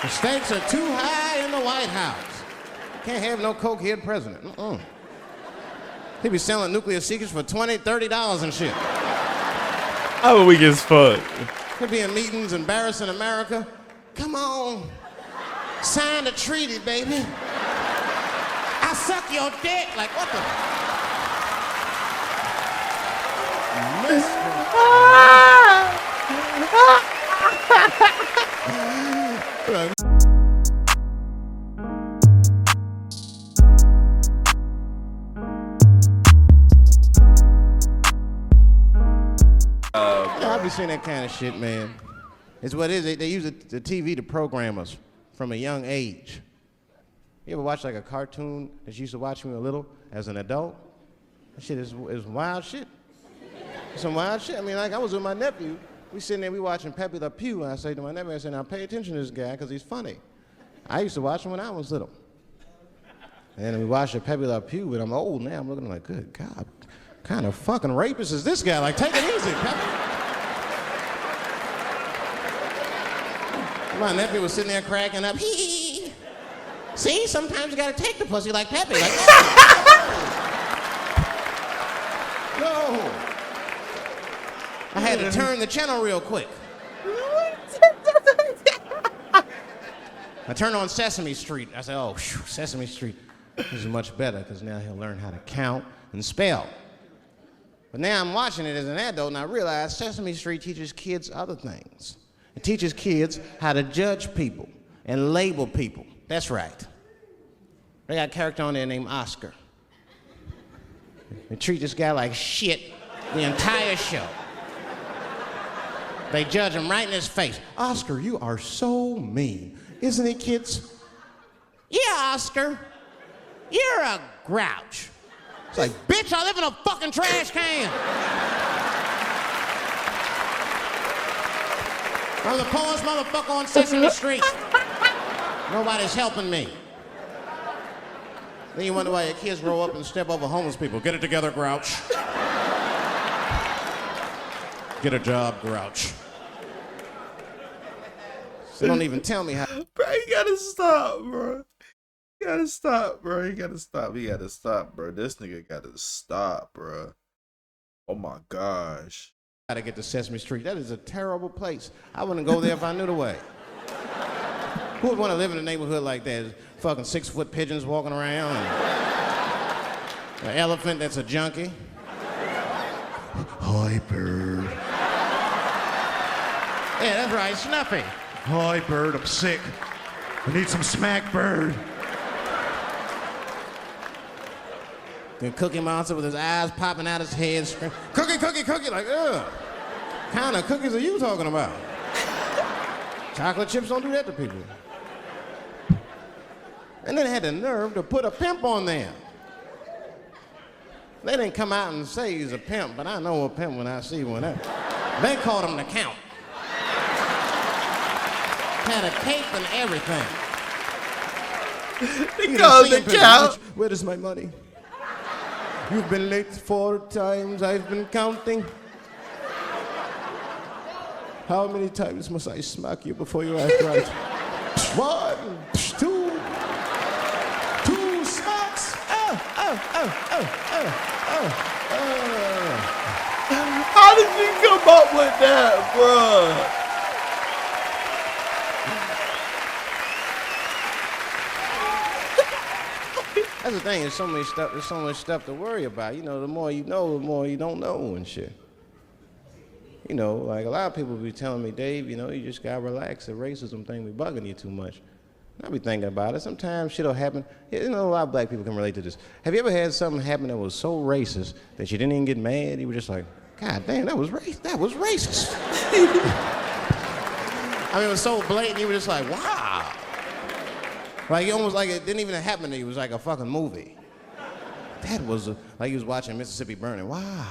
The stakes are too high in the White House. Can't have no cokehead president. He be selling nuclear secrets for $20, $30 and shit. Oh, weak as fuck. He'll be in meetings embarrassing America. Come on. Sign the treaty, baby. I suck your dick. Like, what the? I've been seeing that kind of shit, man. It's what it is. They use the TV to program us from a young age. You ever watch like a cartoon that you used to watch when you were little as an adult? That shit is wild shit. Some wild shit. I mean, like I was with my nephew. We sitting there, we watching Pepe Le Pew, and I say to my nephew, I say, now pay attention to this guy because he's funny. I used to watch him when I was little. And we watched Pepe Le Pew, but I'm old now. I'm looking like, good God, what kind of fucking rapist is this guy? Like, take it easy, Pepe. My nephew was sitting there cracking up. Hee. See, sometimes you gotta take the pussy like Pepe. Like, no. I had to turn the channel real quick. I turned on Sesame Street. I said, oh, whew, Sesame Street. This is much better because now he'll learn how to count and spell. But now I'm watching it as an adult and I realize Sesame Street teaches kids other things. It teaches kids how to judge people and label people. That's right. They got a character on there named Oscar. They treat this guy like shit the entire show. They judge him right in his face. Oscar, you are so mean. Isn't he, kids? Yeah, Oscar. You're a grouch. It's like, bitch, I live in a fucking trash can. I'm the poorest motherfucker on Sesame Street. Nobody's helping me. Then you wonder why your kids grow up and step over homeless people. Get it together, grouch. Get a job, grouch. They don't even tell me how. Bro, you gotta stop, bro. You gotta stop, bro. You gotta stop. You gotta stop, bro. This nigga gotta stop, bro. Oh my gosh. Gotta get to Sesame Street. That is a terrible place. I wouldn't go there if I knew the way. Who would want to live in a neighborhood like that? Fucking 6-foot pigeons walking around. And an elephant that's a junkie. Hi, bird. Yeah, that's right, Snuffy. Hi, bird, I'm sick. I need some smack, bird. The Cookie Monster with his eyes popping out his head, cookie, cookie, cookie, like, ugh. What kind of cookies are you talking about? Chocolate chips don't do that to people. And then they had the nerve to put a pimp on there. They didn't come out and say he's a pimp, but I know a pimp when I see one. They called him the Count. Had a cape and everything. They called the Count. Where is my money? You've been late 4 times, I've been counting. How many times must I smack you before you act right? 1, 2, 2 smacks. How did you come up with that, bro? That's the thing, there's so much stuff to worry about. You know, the more you know, the more you don't know and shit. You know, like a lot of people be telling me, Dave, you know, you just gotta relax. The racism thing be bugging you too much. And I be thinking about it. Sometimes shit'll happen. You know, a lot of black people can relate to this. Have you ever had something happen that was so racist that you didn't even get mad? You were just like, God damn, that was racist. I mean, it was so blatant, you were just like, wow. Like, almost like it didn't even happen to you. It was like a fucking movie. That was like you was watching Mississippi Burning. Wow.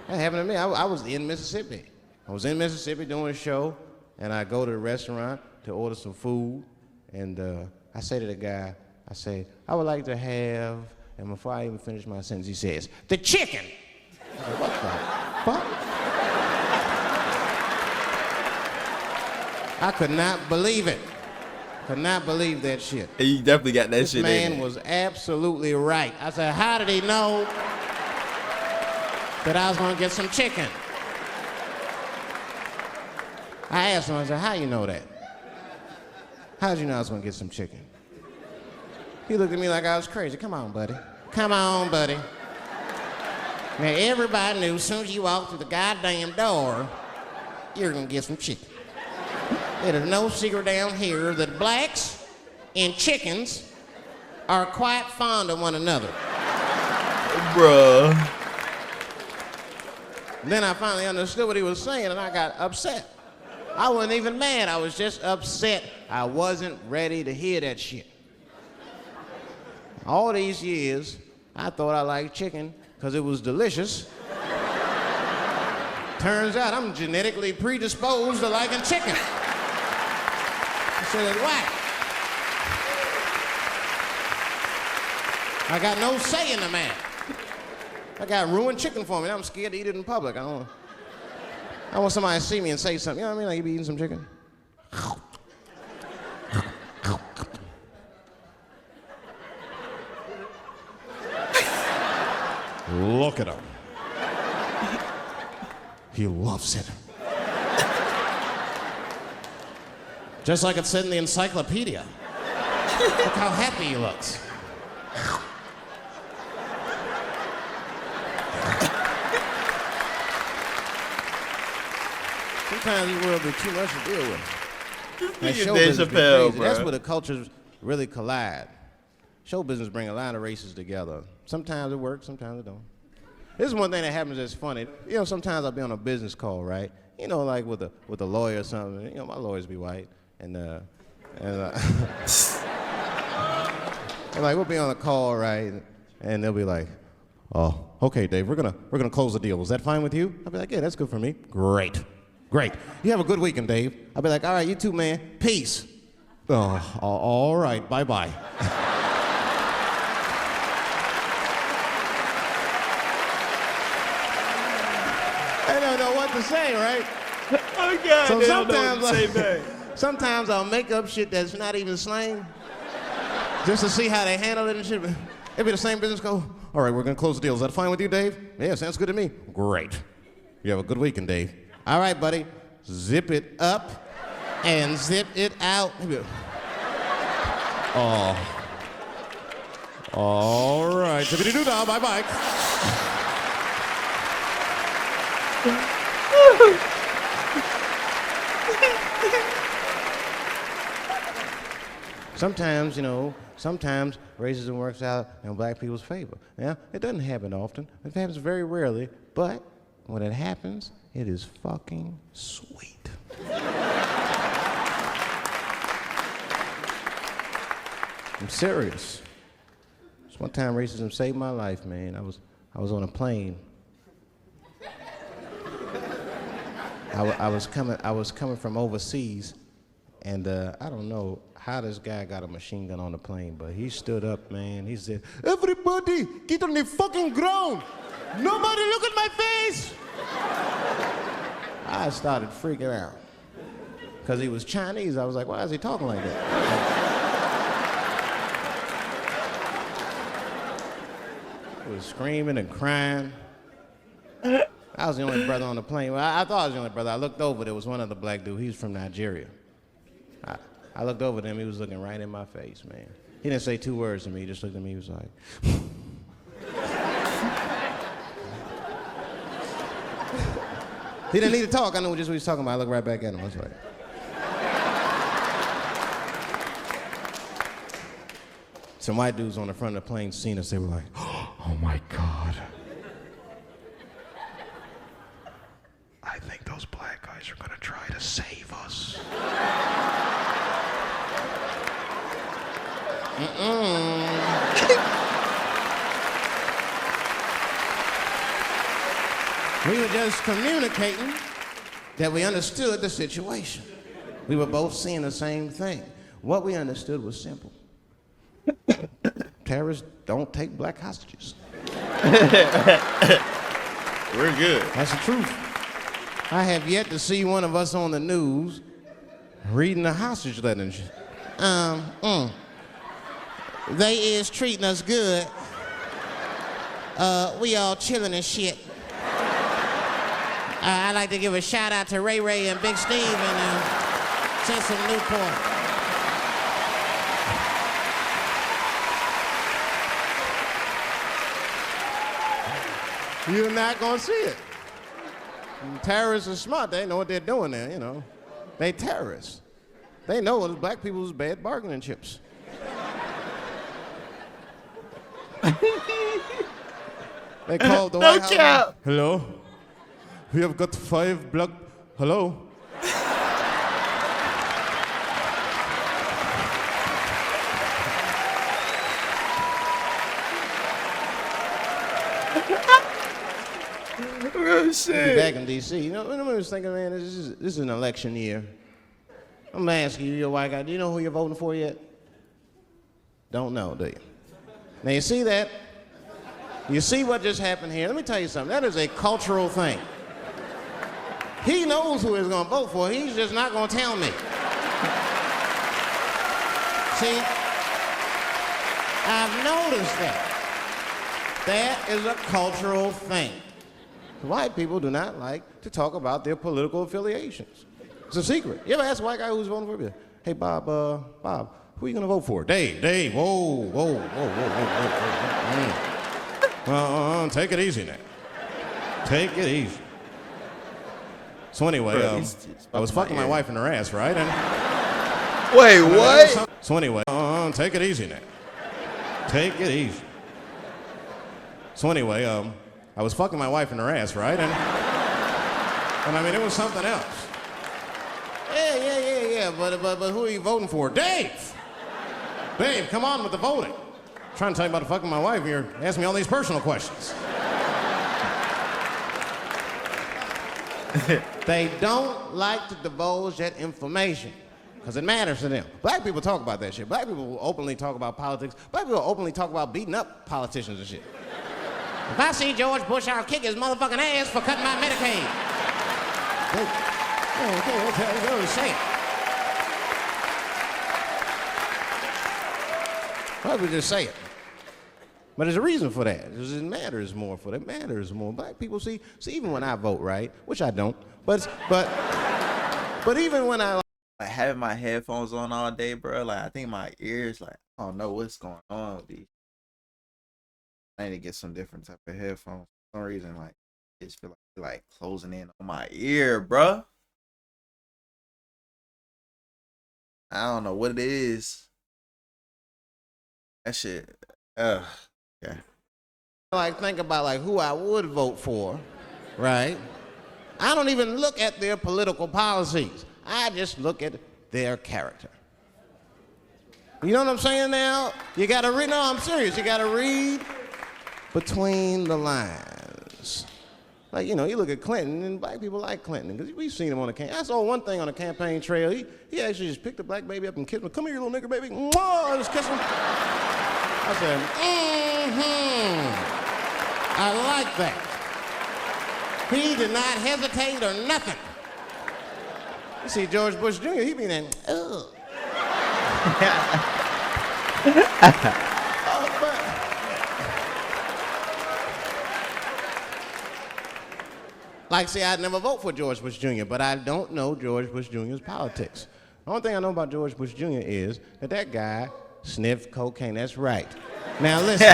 That happened to me. I was in Mississippi. I was in Mississippi doing a show, and I go to the restaurant to order some food, and I say to the guy, I say, I would like to have, and before I even finish my sentence, he says, the chicken. I said, what the fuck? I could not believe it. Could not believe that shit. And you definitely got that shit in This man there. was absolutely right. I said, how did he know that I was gonna get some chicken? I asked him, I said, how you know that? How did you know I was gonna get some chicken? He looked at me like I was crazy. Come on, buddy. Come on, buddy. Now, everybody knew as soon as you walked through the goddamn door, you're gonna get some chicken. It is no secret down here that blacks and chickens are quite fond of one another. Bruh. Then I finally understood what he was saying and I got upset. I wasn't even mad, I was just upset. I wasn't ready to hear that shit. All these years, I thought I liked chicken because it was delicious. Turns out I'm genetically predisposed to liking chicken. I said, why? I got no say in the matter. I got ruined chicken for me. I'm scared to eat it in public. I want somebody to see me and say something. You know what I mean? Like, you be eating some chicken? Look at him. He loves it. Just like it said in the encyclopedia. Look how happy he looks. Sometimes this world be too much to deal with. And show Dave business be Chappelle, crazy. That's bro. where the cultures really collide. Show business bring a lot of races together. Sometimes it works, sometimes it don't. This is one thing that happens that's funny. You know, sometimes I'll be on a business call, right? You know, like with a lawyer or something. You know, my lawyers be white, and and like we'll be on a call, right? And they'll be like, "Oh, okay, Dave, we're gonna close the deal. Is that fine with you?" I'll be like, "Yeah, that's good for me." Great. You have a good weekend, Dave. I'll be like, "All right, you too, man. Peace." Oh, all right, bye-bye. I don't know what to say, right? Oh, God, So they don't know what to say back. sometimes I'll make up shit that's not even slang, just to see how they handle it and shit. It'll be the same business go, "All right, we're gonna close the deal. Is that fine with you, Dave?" "Yeah, sounds good to me." "Great. You have a good weekend, Dave." "All right, buddy. Zip it up and zip it out." Oh. All right. Zippity-doo-dah. Bye-bye. Sometimes, you know, racism works out in black people's favor. Now, it doesn't happen often. It happens very rarely, but when it happens, it is fucking sweet. I'm serious. This one time racism saved my life, man. I was on a plane. I was coming from overseas, and I don't know how this guy got a machine gun on the plane, but he stood up, man. He said, "Everybody, get on the fucking ground. Nobody look at my face." I started freaking out. Because he was Chinese. I was like, why is he talking like that? He was screaming and crying. I was the only brother on the plane. Well, I thought I was the only brother. I looked over, there was one other black dude. He was from Nigeria. I looked over at him, he was looking right in my face, man. He didn't say two words to me, he just looked at me, he was like, he didn't need to talk, I knew just what he was talking about. I looked right back at him, I was like. Some white dudes on the front of the plane seen us, they were like, "Oh my God. I think those black guys are gonna try to save us." We were just communicating that we understood the situation. We were both seeing the same thing. What we understood was simple. Terrorists don't take black hostages. We're good. That's the truth. I have yet to see one of us on the news reading the hostage letter and shit. They is treating us good. We all chilling and shit. I'd like to give a shout out to Ray Ray and Big Steve and send some Newport. You're not gonna see it. Terrorists are smart. They know what they're doing there, you know. They terrorists. They know black people's bad bargaining chips. They called the White House. Hello? We have got 5 black... Hello? Oh, shit. Back in D.C., you know, I was thinking, man, this is an election year. I'm gonna ask you, you're a white guy, do you know who you're voting for yet? Don't know, do you? Now, you see that? You see what just happened here? Let me tell you something. That is a cultural thing. He knows who he's gonna vote for. He's just not gonna tell me. See? I've noticed that. That is a cultural thing. White people do not like to talk about their political affiliations. It's a secret. You ever ask a white guy who's voting for you? Hey, Bob, who are you gonna vote for? Dave, whoa. Take it easy now. Take it easy. So anyway, I was fucking my wife in her ass, right? And wait, what? So anyway, take it easy now. Take it easy. So anyway, I was fucking my wife in her ass, right? And I mean, it was something else. Yeah. But who are you voting for? Dave, come on with the voting. I'm trying to tell you about fucking my wife. You're asking me all these personal questions. They don't like to divulge that information because it matters to them. Black people talk about that shit. Black people will openly talk about politics. Black people will openly talk about beating up politicians and shit. If I see George Bush, I'll kick his motherfucking ass for cutting my Medicaid. Okay, go say it. Why would just say it? But there's a reason for that. It matters more for that. It matters more. Black people see, even when I vote, right? Which I don't. But even when I like having my headphones on all day, bro, like I think my ears, like, I don't know what's going on with these. I need to get some different type of headphones. For some reason, like, it just feel like closing in on my ear, bro. I don't know what it is. That shit. Yeah. Like think about like who I would vote for, right? I don't even look at their political policies. I just look at their character. You know what I'm saying now? You gotta read, no, I'm serious. You gotta read between the lines. Like, you know, you look at Clinton, and black people like Clinton, because we've seen him on the campaign. I saw one thing on the campaign trail. He actually just picked a black baby up and kissed him. Come here, you little nigger baby. Mwah, just kiss him. I said, I like that. He did not hesitate or nothing. You see George Bush Jr., he be there, ugh. Like, see, I'd never vote for George Bush Jr., but I don't know George Bush Jr.'s politics. The only thing I know about George Bush Jr. is that guy sniffed cocaine. That's right. Now, listen,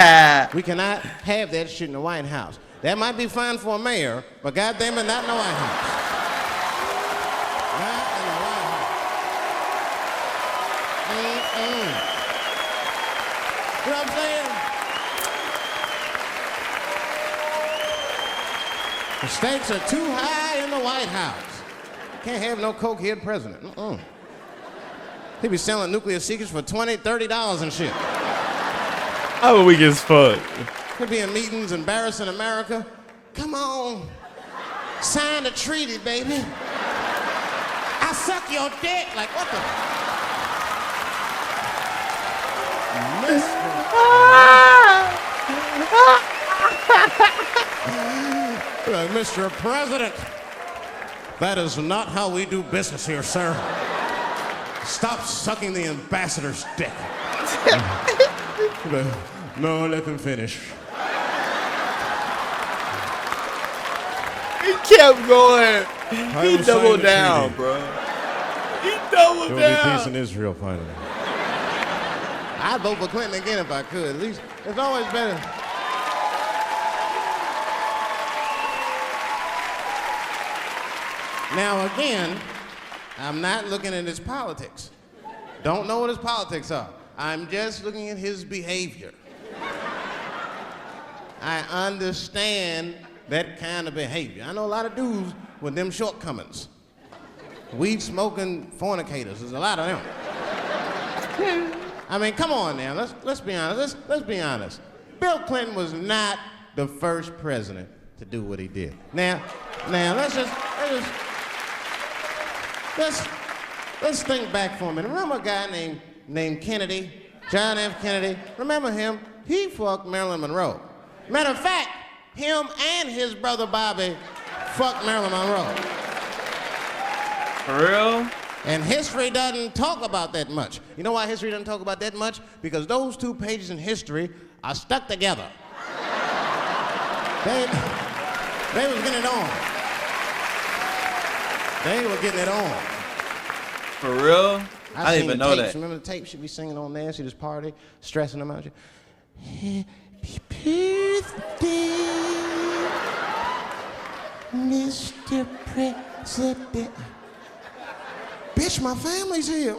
we cannot have that shit in the White House. That might be fine for a mayor, but goddamn it, not in the White House. Not in the White House. You know what I'm saying? The stakes are too high in the White House. Can't have no cokehead president. He be selling nuclear secrets for $20, $30 and shit. How weak as fuck. He'll be in meetings embarrassing America. Come on, sign the treaty, baby. I suck your dick. Like, what the? Like, Mr. President, that is not how we do business here, sir. Stop sucking the ambassador's dick. No, let them finish. He kept going. He will sign doubled the down, treaty. bro. He doubled There will be peace down. in Israel finally. I'd vote for Clinton again if I could. At least it's always better. Now again, I'm not looking at his politics. Don't know what his politics are. I'm just looking at his behavior. I understand that kind of behavior. I know a lot of dudes with them shortcomings. Weed smoking fornicators, there's a lot of them. I mean, come on now, let's be honest. Let's be honest. Bill Clinton was not the first president to do what he did. Now, let's think back for a minute. Remember a guy named Kennedy, John F. Kennedy? Remember him? He fucked Marilyn Monroe. Matter of fact, him and his brother Bobby fucked Marilyn Monroe. For real? And history doesn't talk about that much. You know why history doesn't talk about that much? Because those 2 pages in history are stuck together. They was getting it on. They were getting it on. For real? I didn't even know tapes. that. Remember the tape she'd be singing on there? See this party, stressing them out. Happy birthday, Mr. President. Bitch, my family's here.